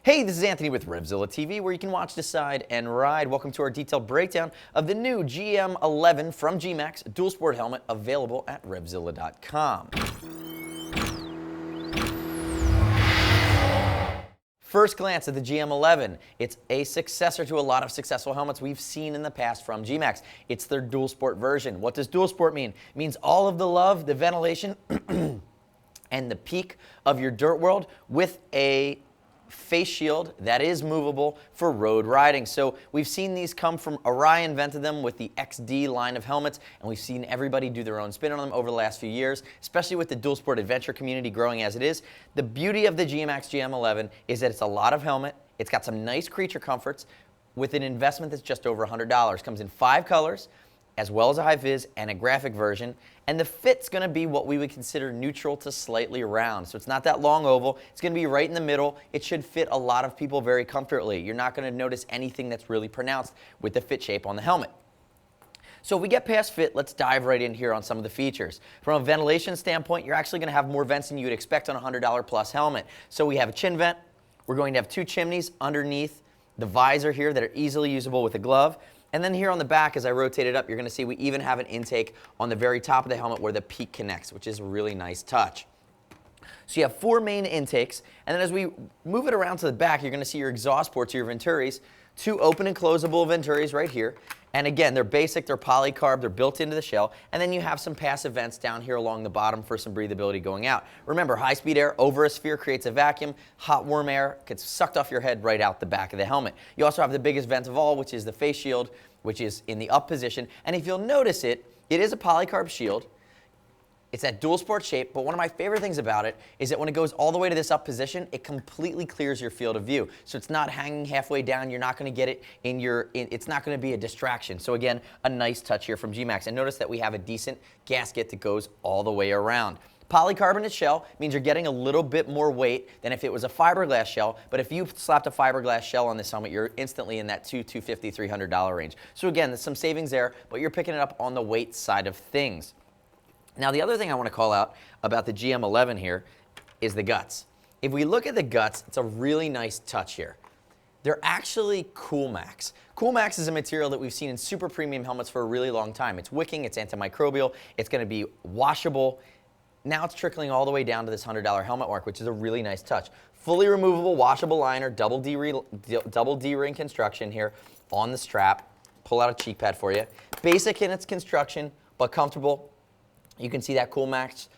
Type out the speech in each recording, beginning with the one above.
Hey, this is Anthony with RevZilla TV, where you can watch, decide, and ride. Welcome to our detailed breakdown of the new GM11 from GMax dual sport helmet, available at RevZilla.com. First glance at the GM11, it's a successor to a lot of successful helmets we've seen in the past from GMax. It's their dual sport version. What does dual sport mean? It means all of the love, the ventilation, and the peak of your dirt world with a face shield that is movable for road riding. So we've seen these come from Orion, invented them with the XD line of helmets, and we've seen everybody do their own spin on them over the last few years, especially with the dual sport adventure community growing as it is. The beauty of the GMax GM11 is that it's a lot of helmet. It's got some nice creature comforts with an investment that's just over $100. Comes in 5 colors, as well as a high vis and a graphic version, and the fit's going to be what we would consider neutral to slightly round. So it's not that long oval. It's going to be right in the middle. It should fit a lot of people very comfortably. You're not going to notice anything that's really pronounced with the fit shape on the helmet. So if we get past fit, let's dive right in here on some of the features. From a ventilation standpoint, you're actually going to have more vents than you would expect on a $100 plus helmet. So we have a chin vent. We're going to have 2 chimneys underneath the visor here that are easily usable with a glove. And then here on the back, as I rotate it up, you're going to see we even have an intake on the very top of the helmet where the peak connects, which is a really nice touch. So you have 4 main intakes, and then as we move it around to the back, you're going to see your exhaust ports, your venturis, 2 open and closable venturis right here. And again, they're basic, they're polycarb, they're built into the shell, and then you have some passive vents down here along the bottom for some breathability going out. Remember, high-speed air over a sphere creates a vacuum. Hot, warm air gets sucked off your head right out the back of the helmet. You also have the biggest vent of all, which is the face shield, which is in the up position. And if you'll notice it, it is a polycarb shield. It's that dual sport shape, but one of my favorite things about it is that when it goes all the way to this up position, it completely clears your field of view. So it's not hanging halfway down. You're not going to get it in your, it's not going to be a distraction. So again, a nice touch here from GMax. And notice that we have a decent gasket that goes all the way around. Polycarbonate shell means you're getting a little bit more weight than if it was a fiberglass shell, but if you slapped a fiberglass shell on this helmet, you're instantly in that $250, $300 range. So again, there's some savings there, but you're picking it up on the weight side of things. Now, the other thing I want to call out about the GM11 here is the guts. If we look at the guts, it's a really nice touch here. They're actually CoolMax. CoolMax is a material that we've seen in super premium helmets for a really long time. It's wicking, it's antimicrobial, it's going to be washable. Now it's trickling all the way down to this $100 helmet mark, which is a really nice touch. Fully removable, washable liner, double D-ring construction here on the strap. Pull out a cheek pad for you. Basic in its construction, but comfortable. You can see that CoolMax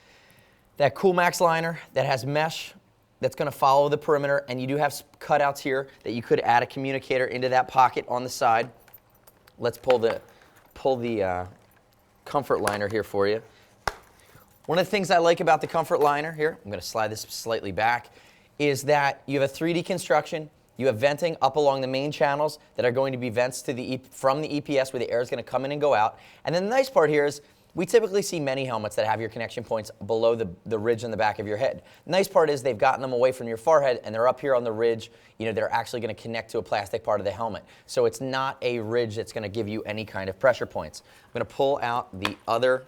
liner that has mesh that's going to follow the perimeter, and you do have cutouts here that you could add a communicator into that pocket on the side. Let's pull the comfort liner here for you. One of the things I like about the comfort liner here, I'm going to slide this slightly back, is that you have a 3D construction. You have venting up along the main channels that are going to be vents to from the EPS where the air is going to come in and go out. And then the nice part here is we typically see many helmets that have your connection points below the ridge in the back of your head. The nice part is they've gotten them away from your forehead and they're up here on the ridge, that are actually going to connect to a plastic part of the helmet. So it's not a ridge that's going to give you any kind of pressure points. I'm going to pull out the other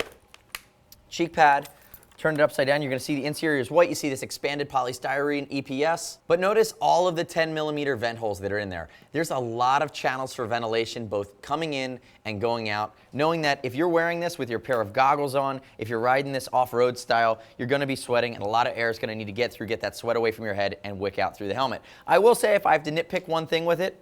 cheek pad. Turn it upside down, you're going to see the interior is white. You see this expanded polystyrene EPS. But notice all of the 10mm vent holes that are in there. There's a lot of channels for ventilation, both coming in and going out. Knowing that if you're wearing this with your pair of goggles on, if you're riding this off-road style, you're going to be sweating, and a lot of air is going to need to get that sweat away from your head and wick out through the helmet. I will say, if I have to nitpick one thing with it,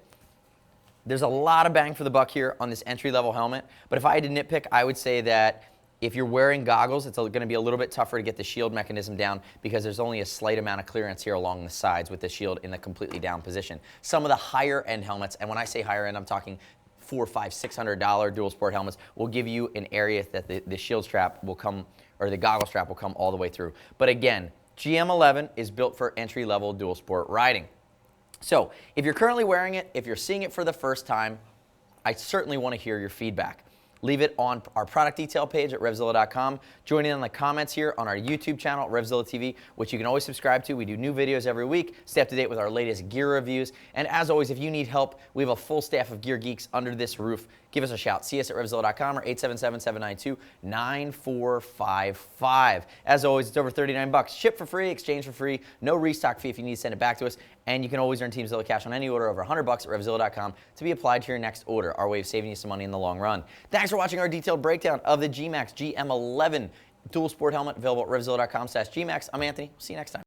there's a lot of bang for the buck here on this entry-level helmet. But if I had to nitpick, I would say that if you're wearing goggles, it's going to be a little bit tougher to get the shield mechanism down because there's only a slight amount of clearance here along the sides with the shield in a completely down position. Some of the higher end helmets, and when I say higher end, I'm talking $400, $500, $600 dual sport helmets, will give you an area that the shield strap will come, or the goggle strap will come all the way through. But again, GM11 is built for entry-level dual sport riding. So if you're currently wearing it, if you're seeing it for the first time, I certainly want to hear your feedback. Leave it on our product detail page at RevZilla.com. Join in on the comments here on our YouTube channel, RevZilla TV, which you can always subscribe to. We do new videos every week. Stay up to date with our latest gear reviews. And as always, if you need help, we have a full staff of gear geeks under this roof. Give us a shout. See us at RevZilla.com or 877-792-9455. As always, it's over $39. Ship for free, exchange for free, no restock fee if you need to send it back to us. And you can always earn TeamZilla cash on any order over $100 at RevZilla.com to be applied to your next order. Our way of saving you some money in the long run. Thanks for watching our detailed breakdown of the GMax GM11 dual sport helmet, available at RevZilla.com/GMax. I'm Anthony. See you next time.